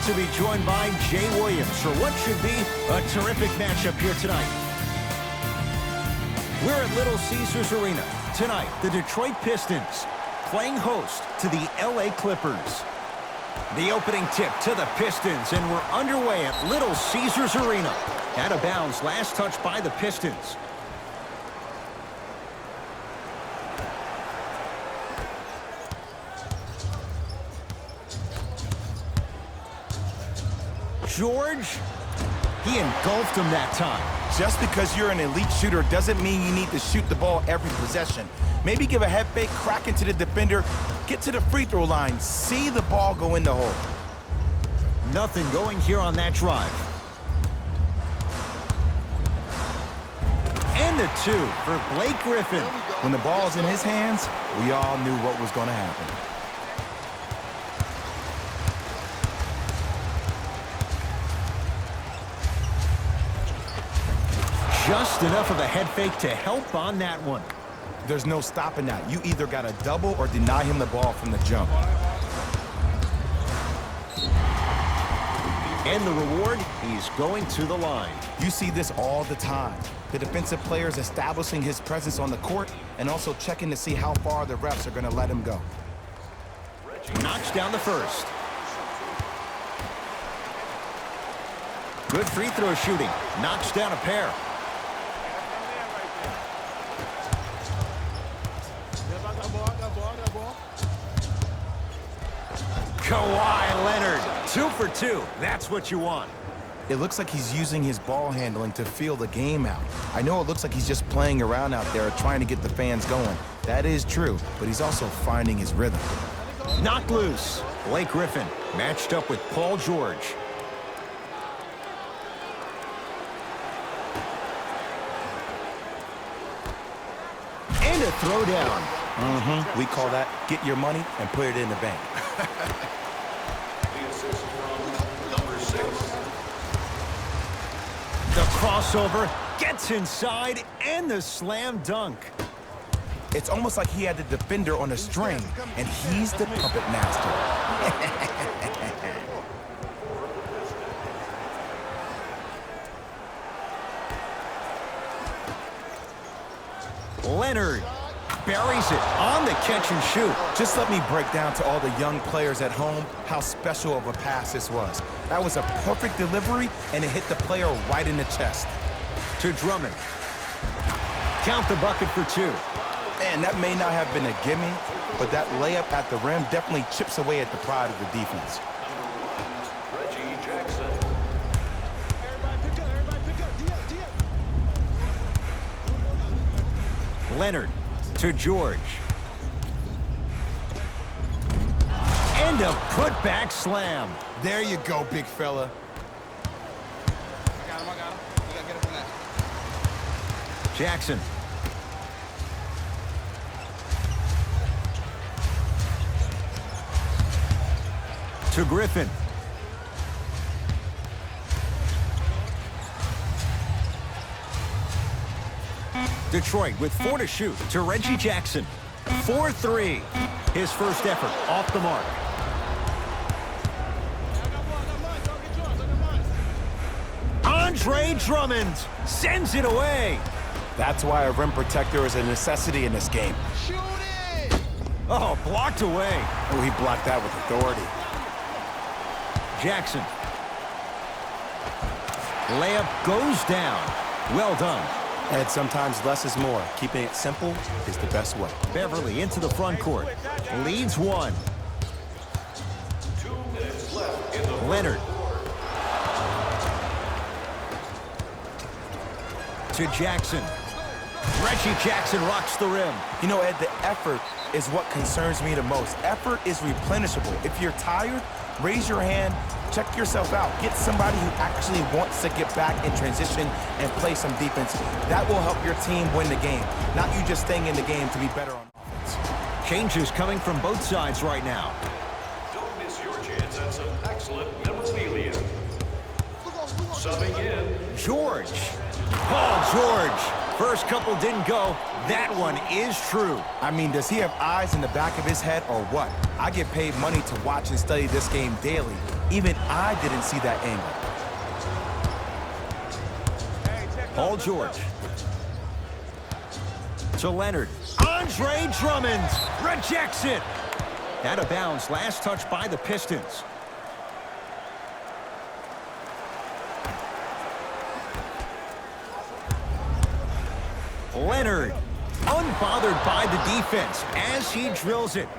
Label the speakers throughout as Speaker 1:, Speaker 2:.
Speaker 1: excited to be joined by Jay Williams for what should be a terrific matchup here tonight. We're at Little Caesars Arena. Tonight, the Detroit Pistons playing host to the LA Clippers. The opening tip to the Pistons, and we're underway at Little Caesars Arena. Out of bounds, last touch by the Pistons. George, he engulfed him that time.
Speaker 2: Just because you're an elite shooter doesn't mean you need to shoot the ball every possession. Maybe give a head fake, crack into the defender, get to the free throw line, see the ball go in the hole.
Speaker 1: Nothing going here on that drive. And the two for Blake Griffin.
Speaker 2: When the ball's in his hands, we all knew what was going to happen.
Speaker 1: Just enough of a head fake to help on that one.
Speaker 2: There's no stopping that. You either got to double or deny him the ball from the jump.
Speaker 1: And the reward, he's going to the line.
Speaker 2: You see this all the time. The defensive players establishing his presence on the court and also checking to see how far the refs are going to let him go.
Speaker 1: Knocks down the first. Good free throw shooting. Knocks down a pair. Kawhi Leonard, 2 for 2. That's what you want.
Speaker 2: It looks like he's using his ball handling to feel the game out. I know it looks like he's just playing around out there trying to get the fans going. That is true, but he's also finding his rhythm.
Speaker 1: Knocked loose. Blake Griffin matched up with Paul George. And a throwdown.
Speaker 2: We call that get your money and put it in the bank.
Speaker 1: The crossover gets inside and the slam dunk.
Speaker 2: It's almost like he had the defender on a string, and he's the puppet master.
Speaker 1: Leonard buries it on the catch and shoot.
Speaker 2: Just let me break down to all the young players at home how special of a pass this was. That was a perfect delivery, and it hit the player right in the chest.
Speaker 1: To Drummond. Count the bucket for 2.
Speaker 2: And that may not have been a gimme, but that layup at the rim definitely chips away at the pride of the defense.
Speaker 1: Leonard to George. And a putback slam.
Speaker 2: There you go, big fella.
Speaker 3: I got him. You gotta get up on that.
Speaker 1: Jackson. To Griffin. Detroit with 4 to shoot to Reggie Jackson. 4-3. His first effort off the mark. Andre Drummond sends it away.
Speaker 2: That's why a rim protector is a necessity in this game.
Speaker 3: Shoot it!
Speaker 1: Oh, blocked away.
Speaker 2: Oh, he blocked that with authority.
Speaker 1: Jackson. Layup goes down. Well done.
Speaker 2: And sometimes less is more. Keeping it simple is the best way.
Speaker 1: Beverly into the front court. Leads 1. Leonard. To Jackson. Reggie Jackson rocks the rim.
Speaker 2: You know, Ed, the effort is what concerns me the most. Effort is replenishable. If you're tired, raise your hand, check yourself out. Get somebody who actually wants to get back in transition and play some defense. That will help your team win the game, not you just staying in the game to be better on offense.
Speaker 1: Changes coming from both sides right now.
Speaker 4: Don't miss your chance at some excellent memorabilia. Subbing in.
Speaker 1: George. Paul George. First couple didn't go. That one is true.
Speaker 2: I mean, does he have eyes in the back of his head or what? I get paid money to watch and study this game daily. Even I didn't see that angle.
Speaker 1: Paul George. To Leonard. Andre Drummond rejects it. Out of bounds. Last touch by the Pistons. Leonard, unbothered by the defense as he drills it.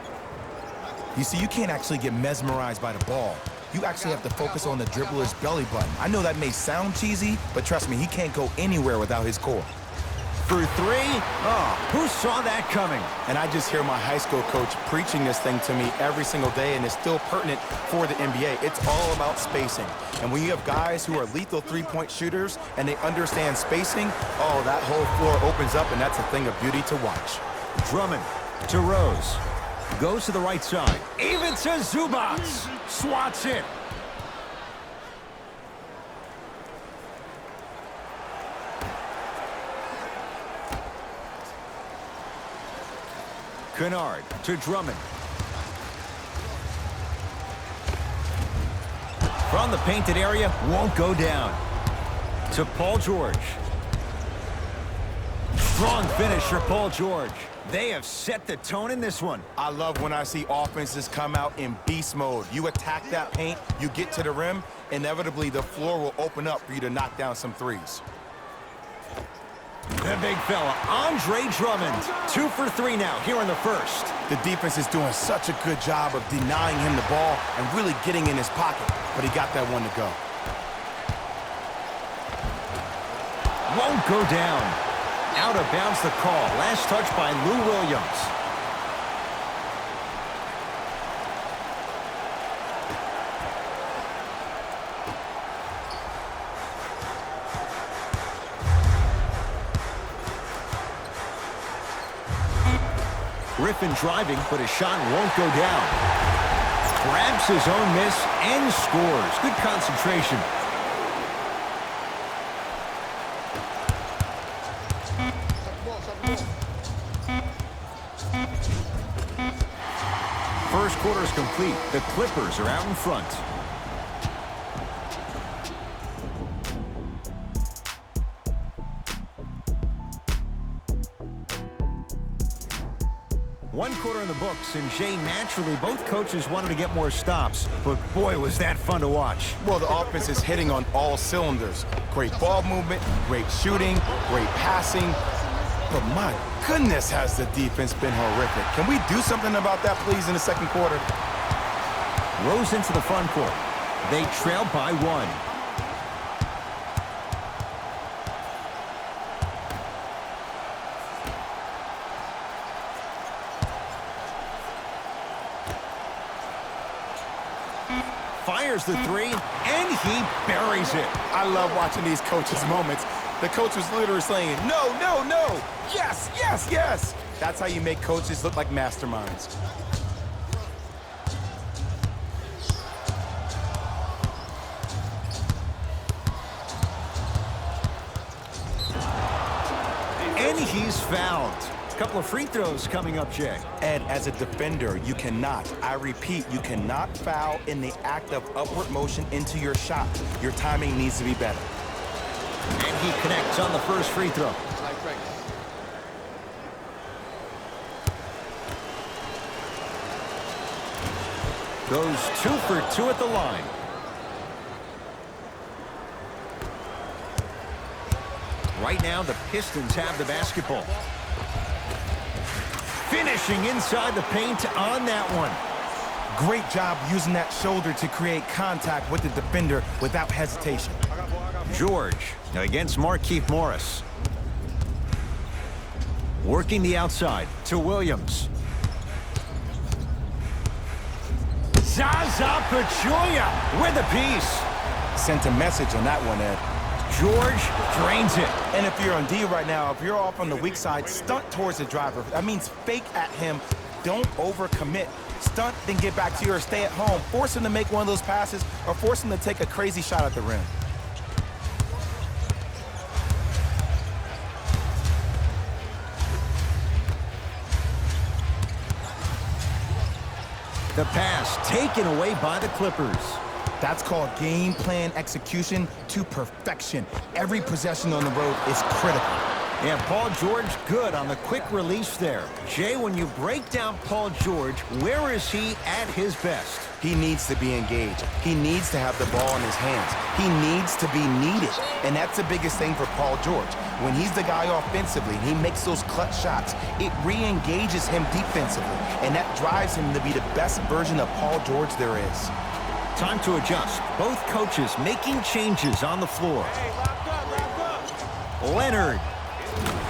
Speaker 2: You see, you can't actually get mesmerized by the ball. You actually have to focus on the dribbler's belly button. I know that may sound cheesy, but trust me, he can't go anywhere without his core.
Speaker 1: For three? Oh, who saw that coming?
Speaker 2: And I just hear my high school coach preaching this thing to me every single day, and it's still pertinent for the NBA. It's all about spacing. And when you have guys who are lethal three-point shooters and they understand spacing, oh, that whole floor opens up, and that's a thing of beauty to watch.
Speaker 1: Drummond to Rose. Goes to the right side. Even to Zubac. Swats it. Kennard to Drummond. From the painted area, won't go down. To Paul George. Strong finish for Paul George. They have set the tone in this one.
Speaker 2: I love when I see offenses come out in beast mode. You attack that paint, you get to the rim, inevitably the floor will open up for you to knock down some threes.
Speaker 1: The big fella, Andre Drummond. 2 for 3 now here in the first.
Speaker 2: The defense is doing such a good job of denying him the ball and really getting in his pocket, but he got that one to go.
Speaker 1: Won't go down. Out of bounds the call. Last touch by Lou Williams. Griffin driving, but his shot won't go down. Grabs his own miss and scores. Good concentration. First quarter is complete. The Clippers are out in front. One quarter in the books, and Jay, naturally, both coaches wanted to get more stops, but boy, was that fun to watch.
Speaker 2: Well, the offense is hitting on all cylinders. Great ball movement, great shooting, great passing. But my goodness, has the defense been horrific. Can we do something about that, please, in the second quarter?
Speaker 1: Rose into the front court. They trail by 1. Fires the three, and he buries it.
Speaker 2: I love watching these coaches' moments. The coach was literally saying, no, no, no, yes, yes, yes. That's how you make coaches look like masterminds.
Speaker 1: And he's fouled. A couple of free throws coming up, Jay.
Speaker 2: And as a defender, you cannot, I repeat, you cannot foul in the act of upward motion into your shot. Your timing needs to be better.
Speaker 1: And he connects on the first free throw. Goes 2 for 2 at the line. Right now, the Pistons have the basketball. Finishing inside the paint on that one.
Speaker 2: Great job using that shoulder to create contact with the defender without hesitation.
Speaker 1: George against Markieff Morris. Working the outside to Williams. Zaza Pachulia with a piece.
Speaker 2: Sent a message on that one, Ed.
Speaker 1: George drains it.
Speaker 2: And if you're on D right now, if you're off on the weak side, stunt towards the driver. That means fake at him. Don't overcommit. Stunt, then get back to you or stay at home. Force him to make one of those passes or force him to take a crazy shot at the rim.
Speaker 1: The pass taken away by the Clippers.
Speaker 2: That's called game plan execution to perfection. Every possession on the road is critical.
Speaker 1: And Paul George good on the quick release there. Jay, when you break down Paul George, where is he at his best?
Speaker 2: He needs to be engaged. He needs to have the ball in his hands. He needs to be needed. And that's the biggest thing for Paul George. When he's the guy offensively and he makes those clutch shots, it re-engages him defensively. And that drives him to be the best version of Paul George there is.
Speaker 1: Time to adjust. Both coaches making changes on the floor. Leonard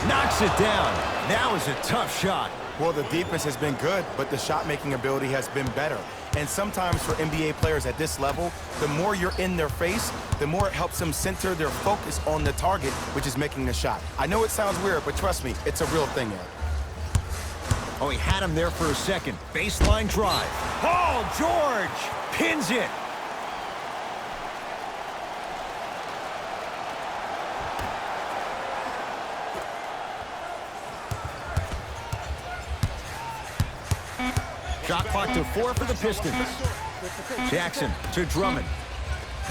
Speaker 1: knocks it down. That was a tough shot.
Speaker 2: Well, the defense has been good, but the shot-making ability has been better. And sometimes for NBA players at this level, the more you're in their face, the more it helps them center their focus on the target, which is making a shot. I know it sounds weird, but trust me, it's a real thing there.
Speaker 1: Oh, he had him there for a second. Baseline drive. Paul George pins it. Shot clock to 4 for the Pistons. Jackson to Drummond.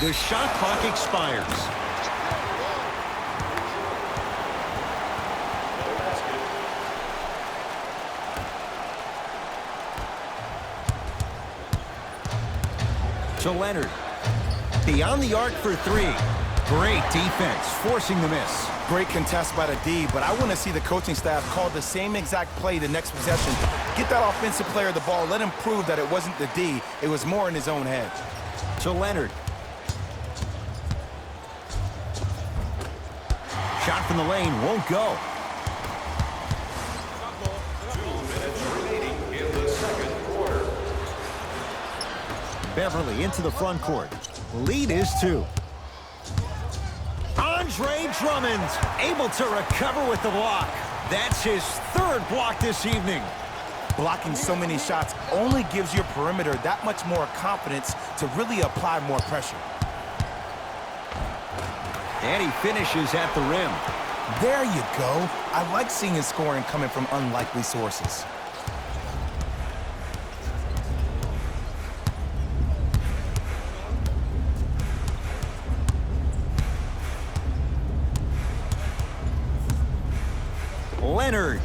Speaker 1: The shot clock expires. To Leonard. Beyond the arc for 3. Great defense, forcing the miss.
Speaker 2: Great contest by the D, but I want to see the coaching staff call the same exact play the next possession. Get that offensive player the ball. Let him prove that it wasn't the D. It was more in his own head.
Speaker 1: To Leonard. Shot from the lane won't go.
Speaker 4: 2 minutes remaining in the second quarter.
Speaker 1: Beverly into the front court. Lead is 2. Andre Drummond able to recover with the block. That's his 3rd block this evening.
Speaker 2: Blocking so many shots only gives your perimeter that much more confidence to really apply more pressure.
Speaker 1: And he finishes at the rim.
Speaker 2: There you go. I like seeing his scoring coming from unlikely sources.
Speaker 1: Leonard.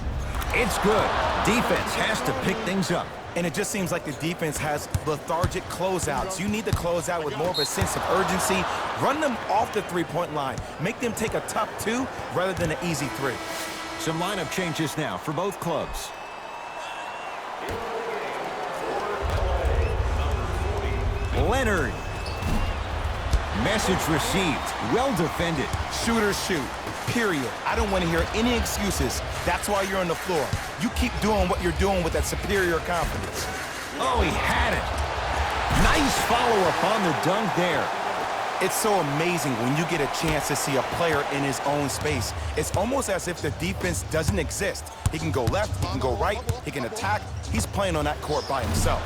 Speaker 1: It's good. Defense has to pick things up.
Speaker 2: And it just seems like the defense has lethargic closeouts. You need to close out with more of a sense of urgency. Run them off the three-point line. Make them take a tough 2 rather than an easy 3.
Speaker 1: Some lineup changes now for both clubs. Leonard. Message received. Well defended.
Speaker 2: Shooters shoot. Period. I don't want to hear any excuses. That's why you're on the floor. You keep doing what you're doing with that superior confidence.
Speaker 1: Oh, he had it. Nice follow-up on the dunk there.
Speaker 2: It's so amazing when you get a chance to see a player in his own space. It's almost as if the defense doesn't exist. He can go left, he can go right, he can attack. He's playing on that court by himself.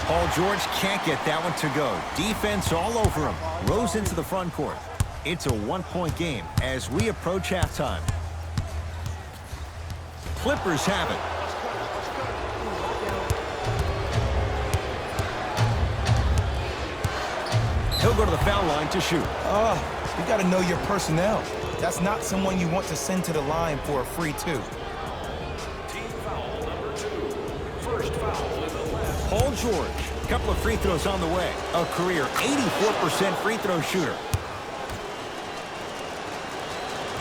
Speaker 1: Paul George can't get that one to go. Defense all over him. Rose into the front court. It's a 1-point game as we approach halftime. Clippers have it. He'll go to the foul line to shoot.
Speaker 2: You got to know your personnel. That's not someone you want to send to the line for a free 2.
Speaker 4: Team foul number 2. First foul in the last.
Speaker 1: Paul George, a couple of free throws on the way. A career 84% free throw shooter.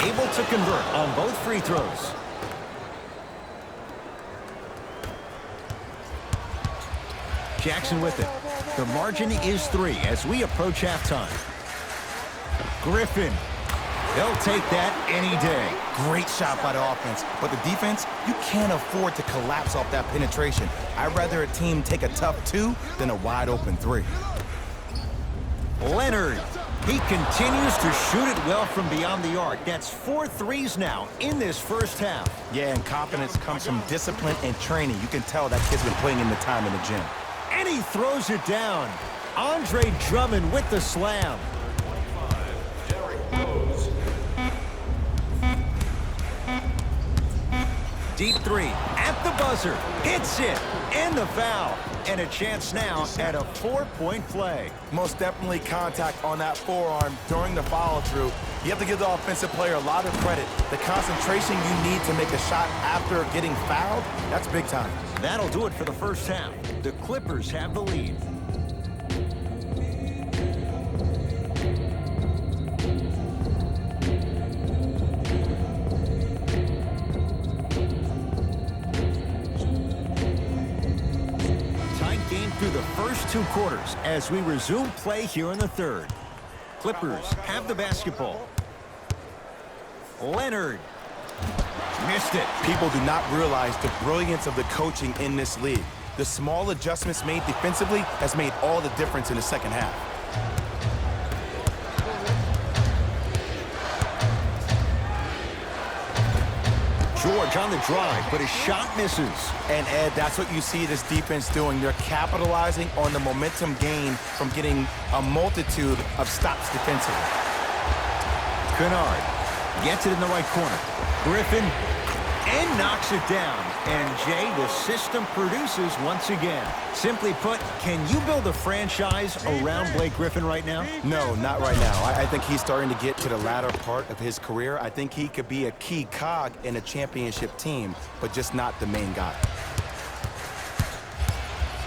Speaker 1: Able to convert on both free throws. Jackson with it. The margin is 3 as we approach halftime. Griffin. They'll take that any day.
Speaker 2: Great shot by the offense, but the defense, you can't afford to collapse off that penetration. I'd rather a team take a tough 2 than a wide open 3.
Speaker 1: Leonard. He continues to shoot it well from beyond the arc. That's 4 threes now in this first half.
Speaker 2: Yeah, and confidence comes from discipline and training. You can tell that kid's been putting in the time in the gym.
Speaker 1: And he throws it down. Andre Drummond with the slam. Deep 3 at the buzzer. Hits it. And the foul. And a chance now at a 4-point play.
Speaker 2: Most definitely contact on that forearm during the follow-through. You have to give the offensive player a lot of credit. The concentration you need to make a shot after getting fouled, that's big time.
Speaker 1: That'll do it for the first half. The Clippers have the lead. Through the first 2 quarters as we resume play here in the third. Clippers have the basketball. Leonard missed it.
Speaker 2: People do not realize the brilliance of the coaching in this league. The small adjustments made defensively has made all the difference in the second half.
Speaker 1: George on the drive, but his shot misses.
Speaker 2: And, Ed, that's what you see this defense doing. They're capitalizing on the momentum gained from getting a multitude of stops defensively.
Speaker 1: Kennard gets it in the right corner. Griffin and knocks it down. And, Jay, the system produces once again. Simply put, can you build a franchise around Blake Griffin right now?
Speaker 2: No, not right now. I think he's starting to get to the latter part of his career. I think he could be a key cog in a championship team, but just not the main guy.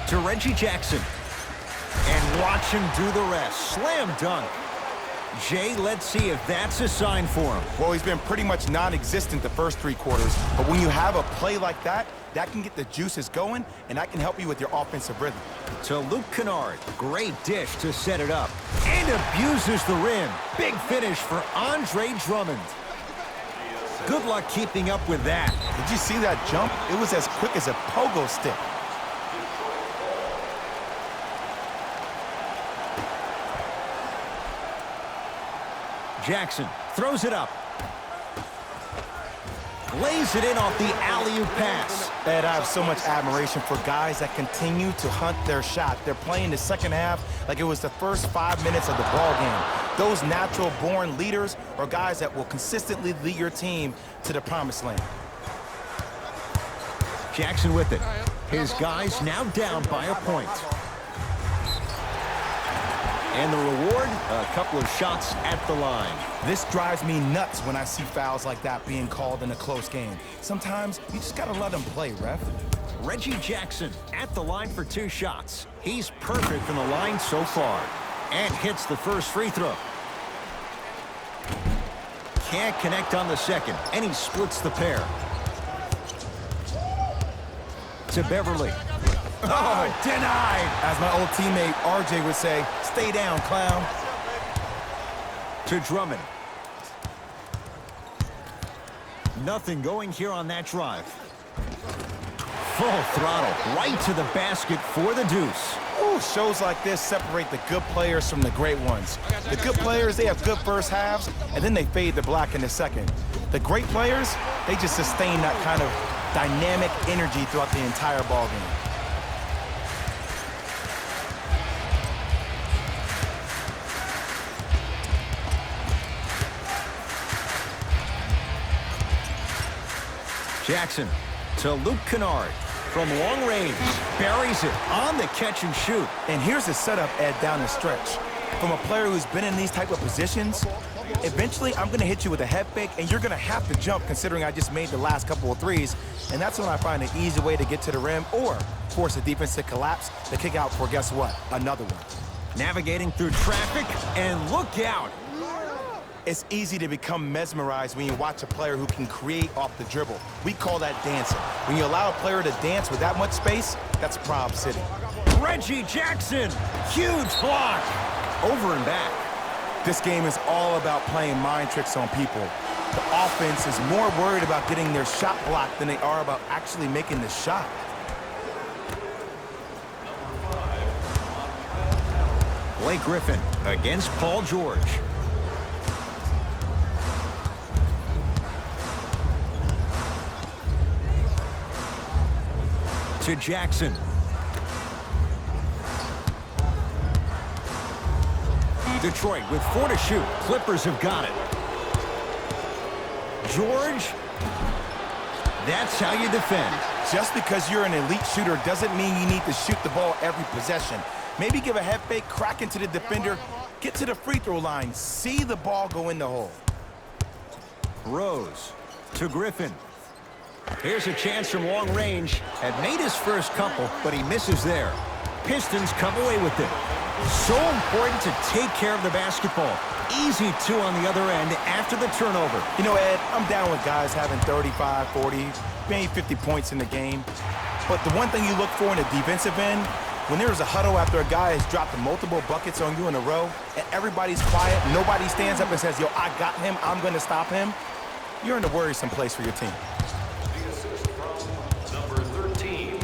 Speaker 1: To Reggie Jackson. And watch him do the rest. Slam dunk. Jay, let's see if that's a sign for him.
Speaker 2: Well, he's been pretty much non-existent the first 3 quarters, but when you have a play like that, that can get the juices going, and that can help you with your offensive rhythm.
Speaker 1: To Luke Kennard. Great dish to set it up. And abuses the rim. Big finish for Andre Drummond. Good luck keeping up with that.
Speaker 2: Did you see that jump? It was as quick as a pogo stick.
Speaker 1: Jackson throws it up. Lays it in off the alley-oop pass.
Speaker 2: Ed, I have so much admiration for guys that continue to hunt their shot. They're playing the second half like it was the first 5 minutes of the ball game. Those natural-born leaders are guys that will consistently lead your team to the promised land.
Speaker 1: Jackson with it. His guys now down by a point. And the reward, a couple of shots at the line.
Speaker 2: This drives me nuts when I see fouls like that being called in a close game. Sometimes you just gotta let them play, ref.
Speaker 1: Reggie Jackson at the line for 2 shots. He's perfect from the line so far. And hits the first free throw. Can't connect on the second, and he splits the pair. To Beverly. Oh, denied.
Speaker 2: As my old teammate RJ would say, stay down, clown.
Speaker 1: To Drummond. Nothing going here on that drive. Full throttle right to the basket for the deuce.
Speaker 2: Ooh, shows like this separate the good players from the great ones. The good players, they have good first halves, and then they fade to black in the second. The great players, they just sustain that kind of dynamic energy throughout the entire ball game.
Speaker 1: Jackson to Luke Kennard. From long range, buries it on the catch and shoot.
Speaker 2: And here's the setup, Ed, down the stretch. From a player who's been in these type of positions, eventually I'm going to hit you with a head fake, and you're going to have to jump considering I just made the last couple of threes. And that's when I find an easy way to get to the rim or force the defense to collapse to kick out for, guess what, another one.
Speaker 1: Navigating through traffic, and look out.
Speaker 2: It's easy to become mesmerized when you watch a player who can create off the dribble. We call that dancing. When you allow a player to dance with that much space, that's Prob City.
Speaker 1: Reggie Jackson, huge block. Over and back.
Speaker 2: This game is all about playing mind tricks on people. The offense is more worried about getting their shot blocked than they are about actually making the shot.
Speaker 1: Blake Griffin against Paul George. To Jackson. Detroit with 4 to shoot. Clippers have got it. George. That's how you defend.
Speaker 2: Just because you're an elite shooter doesn't mean you need to shoot the ball every possession. Maybe give a head fake, crack into the defender, get to the free throw line, see the ball go in the hole.
Speaker 1: Rose to Griffin. Here's a chance from long range. Had made his first couple, but he misses there. Pistons come away with it. So important to take care of the basketball. Easy two on the other end after the turnover.
Speaker 2: You know, Ed, I'm down with guys having 35, 40, maybe 50 points in the game. But the one thing you look for in the defensive end, when there's a huddle after a guy has dropped multiple buckets on you in a row, and everybody's quiet, nobody stands up and says, yo, I got him, I'm going to stop him, you're in a worrisome place for your team.
Speaker 4: The assist from number 13.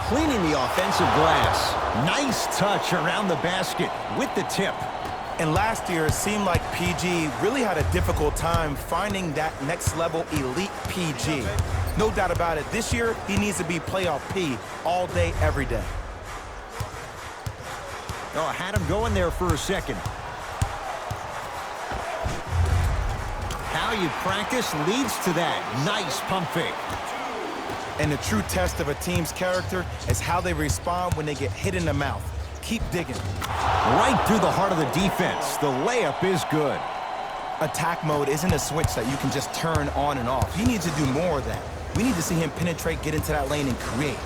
Speaker 1: Cleaning the offensive glass. Nice touch around the basket with the tip.
Speaker 2: And last year, it seemed like PG really had a difficult time finding that next level elite PG. No doubt about it, this year, he needs to be playoff P all day, every day.
Speaker 1: Oh, I had him going there for a second. How you practice leads to that. Nice pump fake.
Speaker 2: And the true test of a team's character is how they respond when they get hit in the mouth. Keep digging.
Speaker 1: Right through the heart of the defense. The layup is good.
Speaker 2: Attack mode isn't a switch that you can just turn on and off. He needs to do more of that. We need to see him penetrate, get into that lane, and create.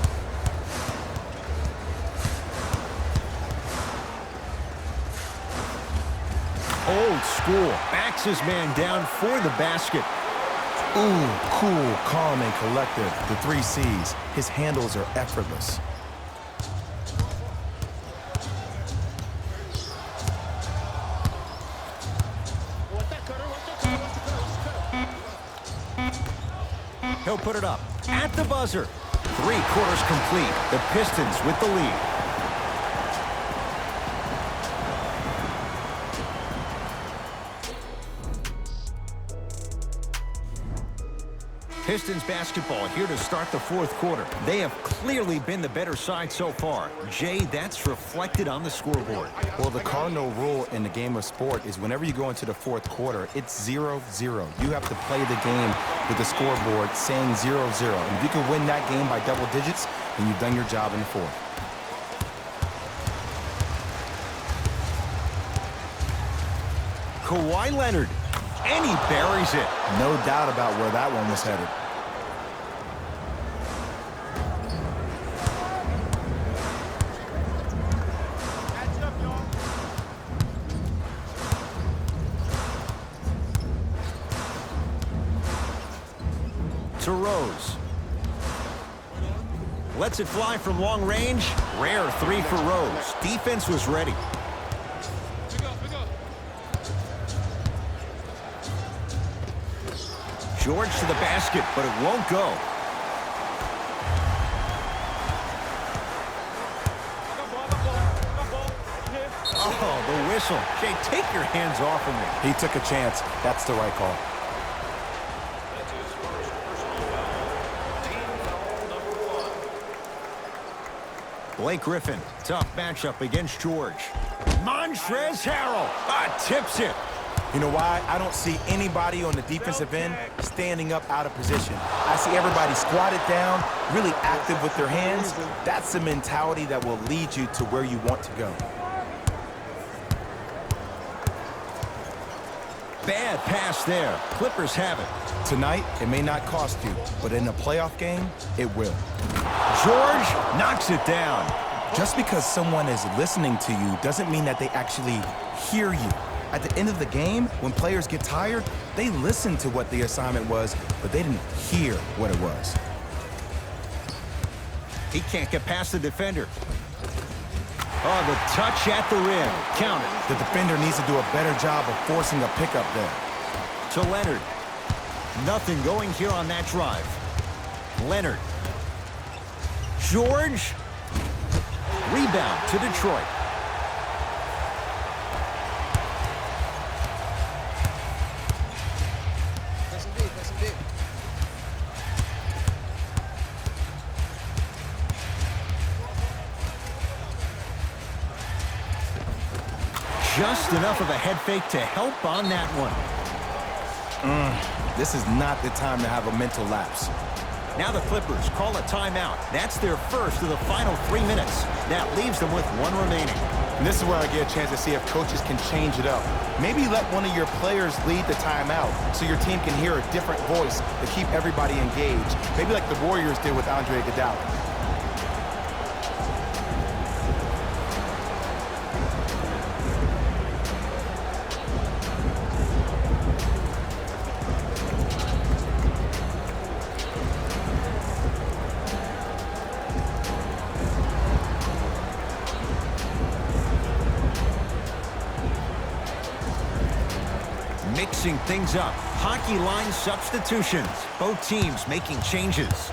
Speaker 1: Old school. Backs his man down for the basket.
Speaker 2: Ooh, cool, calm, and collective. The 3 C's. His handles are effortless.
Speaker 1: He'll put it up at the buzzer. 3 quarters complete. The Pistons with the lead. Pistons basketball here to start the 4th quarter. They have clearly been the better side so far. Jay, that's reflected on the scoreboard.
Speaker 2: Well, the cardinal rule in the game of sport is whenever you go into the 4th quarter, it's 0-0. You have to play the game with the scoreboard saying 0-0. And if you can win that game by double digits, then you've done your job in the 4th.
Speaker 1: Kawhi Leonard. And he buries it.
Speaker 2: No doubt about where that one was headed.
Speaker 1: To Rose. Lets it fly from long range. Rare 3 for Rose. Defense was ready. George to the basket, but it won't go. Oh, the whistle. Jay, take your hands off of me.
Speaker 2: He took a chance. That's the right call.
Speaker 4: That's his first personal foul. Team foul number 1.
Speaker 1: Blake Griffin, tough matchup against George. Montrezl Harrell tips it.
Speaker 2: You know why? I don't see anybody on the defensive end standing up out of position. I see everybody squatted down, really active with their hands. That's the mentality that will lead you to where you want to go.
Speaker 1: Bad pass there. Clippers have it.
Speaker 2: Tonight, it may not cost you, but in a playoff game, it will.
Speaker 1: George knocks it down.
Speaker 2: Just because someone is listening to you doesn't mean that they actually hear you. At the end of the game, when players get tired, they listen to what the assignment was, but they didn't hear what it was.
Speaker 1: He can't get past the defender. Oh, the touch at the rim. Count it.
Speaker 2: The defender needs to do a better job of forcing a pickup there.
Speaker 1: To Leonard. Nothing going here on that drive. Leonard. George. Rebound to Detroit. Just enough of a head fake to help on that one.
Speaker 2: This is not the time to have a mental lapse.
Speaker 1: Now the Clippers call a timeout. That's their first of the final 3 minutes. That leaves them with one remaining.
Speaker 2: And this is where I get a chance to see if coaches can change it up. Maybe let one of your players lead the timeout so your team can hear a different voice to keep everybody engaged. Maybe like the Warriors did with Andre Iguodala.
Speaker 1: Mixing things up. Hockey line substitutions. Both teams making changes.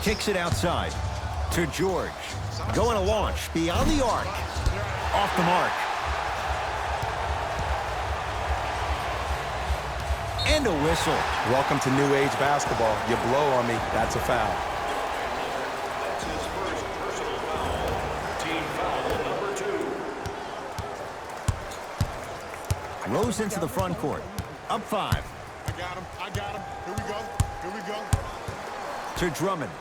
Speaker 1: Kicks it outside to George. Going to launch beyond the arc. Off the mark. And a whistle.
Speaker 2: Welcome to New Age basketball. You blow on me, that's a foul.
Speaker 4: That's his first personal foul. Team foul number 2.
Speaker 1: Rose into the front court. Up 5.
Speaker 3: I got him. I got him. Here we go. Here we go.
Speaker 1: To Drummond.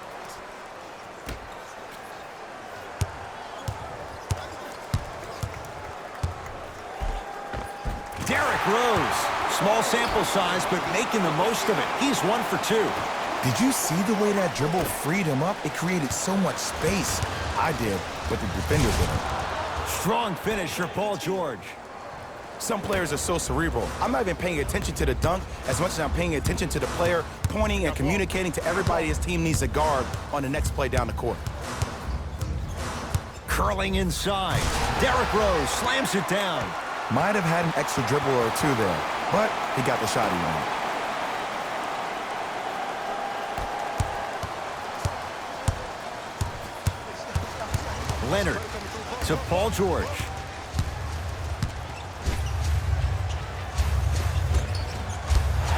Speaker 1: Derrick Rose. Small sample size, but making the most of it. He's 1 for 2.
Speaker 2: Did you see the way that dribble freed him up? It created so much space. I did, but the defender didn't.
Speaker 1: Strong finish for Paul George.
Speaker 2: Some players are so cerebral. I'm not even paying attention to the dunk as much as I'm paying attention to the player, pointing and communicating to everybody his team needs a guard on the next play down the court.
Speaker 1: Curling inside. Derrick Rose slams it down.
Speaker 2: Might have had an extra dribble or two there, but he got the shot he wanted.
Speaker 1: Leonard to Paul George.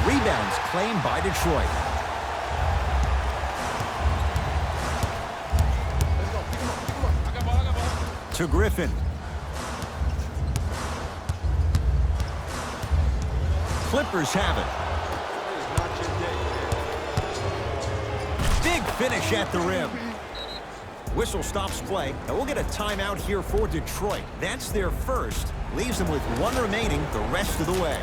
Speaker 1: Rebounds claimed by Detroit. To Griffin. Clippers have it. Big finish at the rim. Whistle stops play, and we'll get a timeout here for Detroit. That's their first. Leaves them with one remaining the rest of the way.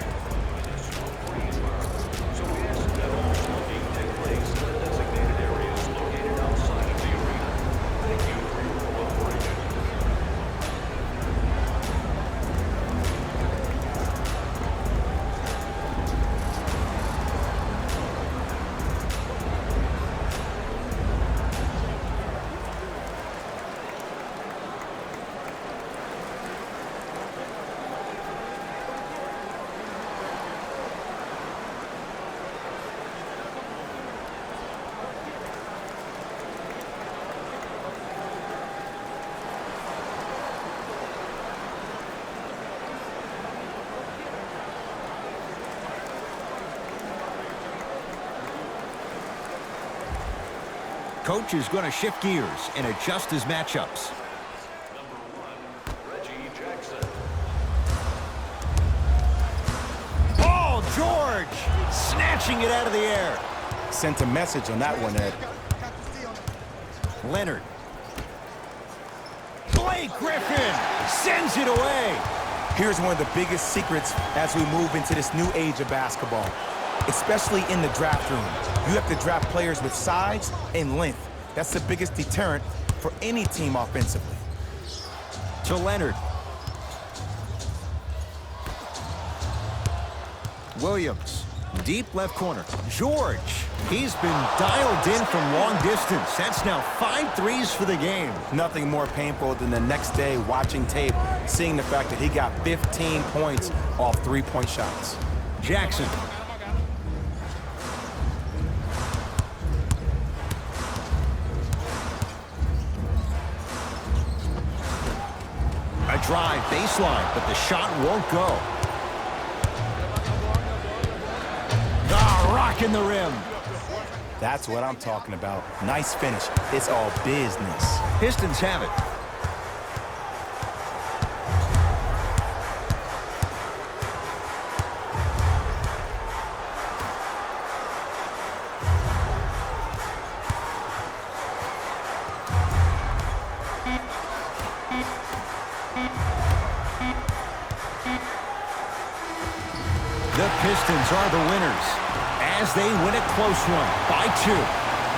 Speaker 4: So we ask that all smoking take place in the designated areas located outside of the arena. Thank you for your cooperation.
Speaker 1: Coach is going to shift gears and adjust his matchups.
Speaker 4: Number 1, Reggie Jackson.
Speaker 1: Paul George snatching it out of the air.
Speaker 2: Sent a message on that one, Ed.
Speaker 1: Leonard. Blake Griffin sends it away.
Speaker 2: Here's one of the biggest secrets as we move into this new age of basketball, especially in the draft room. You have to draft players with size and length. That's the biggest deterrent for any team offensively.
Speaker 1: To Leonard. Williams. Deep left corner. George. He's been dialed in from long distance. That's now 5 threes for the game.
Speaker 2: Nothing more painful than the next day watching tape, seeing the fact that he got 15 points off three-point shots.
Speaker 1: Jackson. A drive baseline, but the shot won't go. Ah, rocking the rim.
Speaker 2: That's what I'm talking about. Nice finish. It's all business.
Speaker 1: Pistons have it. The Pistons are the winners as they win a close one by 2.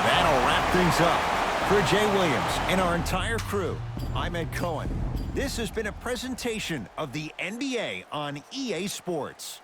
Speaker 1: That'll wrap things up. For Jay Williams and our entire crew, I'm Ed Cohen. This has been a presentation of the NBA on EA Sports.